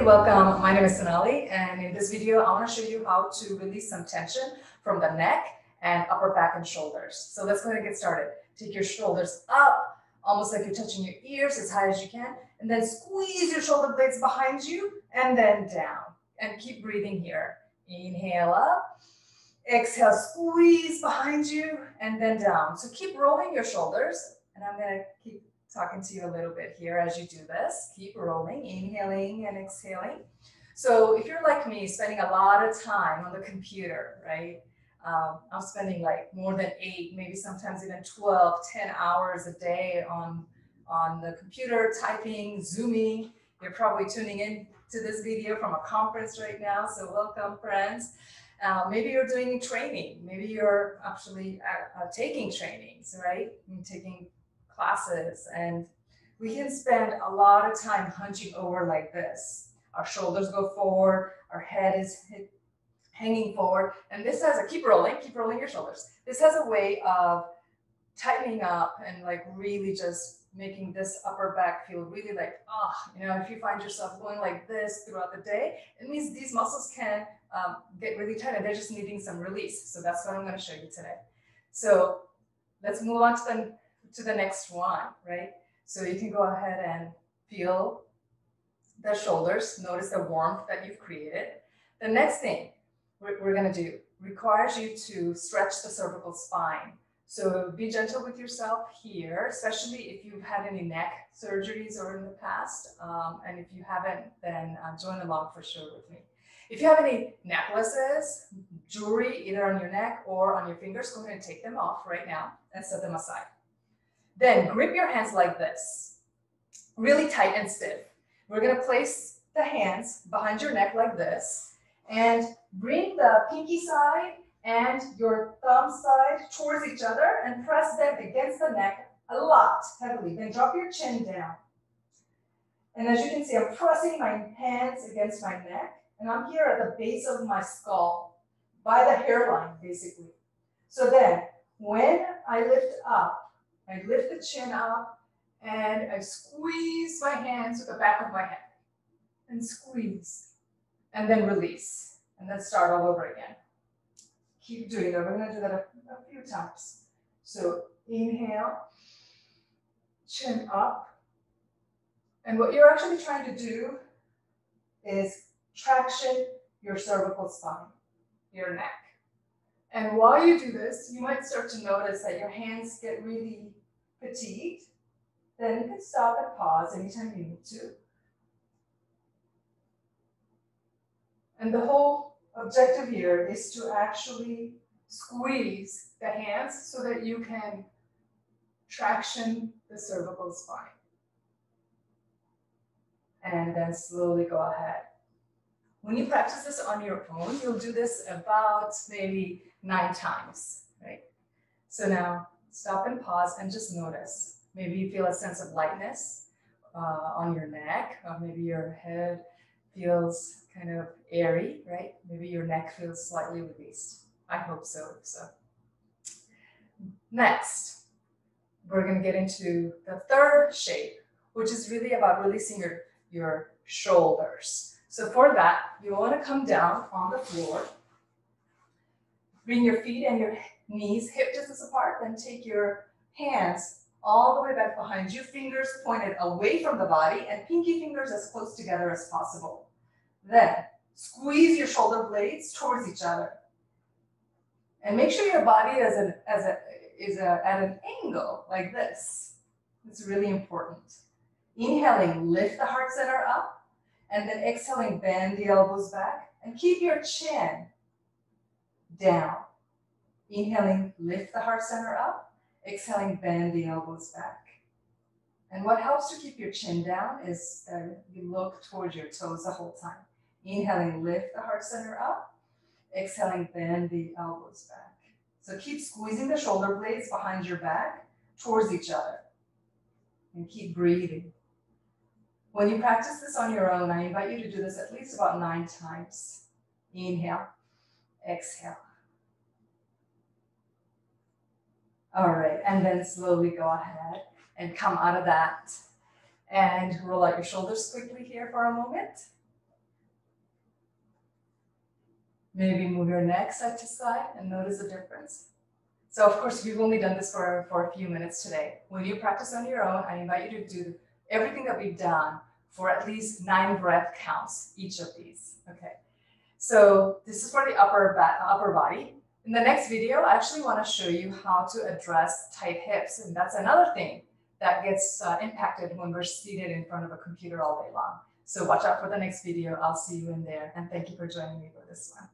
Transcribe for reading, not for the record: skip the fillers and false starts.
Hey, welcome. My name is Sonali, and in this video, I want to show you how to release some tension from the neck and upper back and shoulders. So let's go ahead and get started. Take your shoulders up, almost like you're touching your ears as high as you can, and then squeeze your shoulder blades behind you and then down. And keep breathing here. Inhale up, exhale, squeeze behind you and then down. So keep rolling your shoulders, and I'm going to keep talking to you a little bit here as you do this. Keep rolling, inhaling and exhaling. So if you're like me, spending a lot of time on the computer, right? I'm spending like more than 8, maybe sometimes even 12, 10 hours a day on the computer, typing, Zooming. You're probably tuning in to this video from a conference right now, so welcome, friends. Maybe you're doing training. Maybe you're actually taking trainings, right? You're taking classes, and we can spend a lot of time hunching over like this. Our shoulders go forward, our head is hanging forward, and this has a, keep rolling your shoulders. This has a way of tightening up and like really just making this upper back feel really like, if you find yourself going like this throughout the day, it means these muscles can get really tight and they're just needing some release. So that's what I'm going to show you today. So let's move on to the next one, right? So you can go ahead and feel the shoulders. Notice the warmth that you've created. The next thing we're going to do requires you to stretch the cervical spine. So be gentle with yourself here, especially if you've had any neck surgeries or in the past. And if you haven't, then join along for sure with me. If you have any necklaces, jewelry, either on your neck or on your fingers, go ahead and take them off right now and set them aside. Then grip your hands like this, really tight and stiff. We're going to place the hands behind your neck like this and bring the pinky side and your thumb side towards each other and press them against the neck a lot, heavily. Then drop your chin down. And as you can see, I'm pressing my hands against my neck, and I'm here at the base of my skull, by the hairline, basically. So then, when I lift up, I lift the chin up, and I squeeze my hands with the back of my head, and squeeze, and then release, and then start all over again. Keep doing that. We're going to do that a few times. So inhale, chin up. And what you're actually trying to do is traction your cervical spine, your neck. And while you do this, you might start to notice that your hands get really fatigued. Then you can stop and pause anytime you need to. And the whole objective here is to actually squeeze the hands so that you can traction the cervical spine. And then slowly go ahead. When you practice this on your own, you'll do this about maybe 9 times, right? So now stop and pause and just notice. Maybe you feel a sense of lightness on your neck, or maybe your head feels kind of airy, right? Maybe your neck feels slightly released. I hope so. Next, we're going to get into the third shape, which is really about releasing your shoulders. So for that, you want to come down on the floor. Bring your feet and your knees hip distance apart, then take your hands all the way back behind you, fingers pointed away from the body, and pinky fingers as close together as possible. Then squeeze your shoulder blades towards each other. And make sure your body is at an angle like this. It's really important. Inhaling, lift the heart center up, and then exhaling, bend the elbows back, and keep your chin down. Inhaling, lift the heart center up, exhaling, bend the elbows back. And what helps to keep your chin down is you look towards your toes the whole time. Inhaling, lift the heart center up. Exhaling, bend the elbows back. So keep squeezing the shoulder blades behind your back towards each other. And keep breathing. When you practice this on your own, I invite you to do this at least about 9 times. Inhale, exhale. All right, and then slowly go ahead and come out of that and roll out your shoulders quickly here for a moment. Maybe move your neck side to side and notice the difference. So of course, we've only done this for a few minutes today. When you practice on your own, I invite you to do everything that we've done for at least 9 breath counts, each of these, okay? So this is for the upper body. In the next video, I actually want to show you how to address tight hips, and that's another thing that gets impacted when we're seated in front of a computer all day long. So watch out for the next video. I'll see you in there, and thank you for joining me for this one.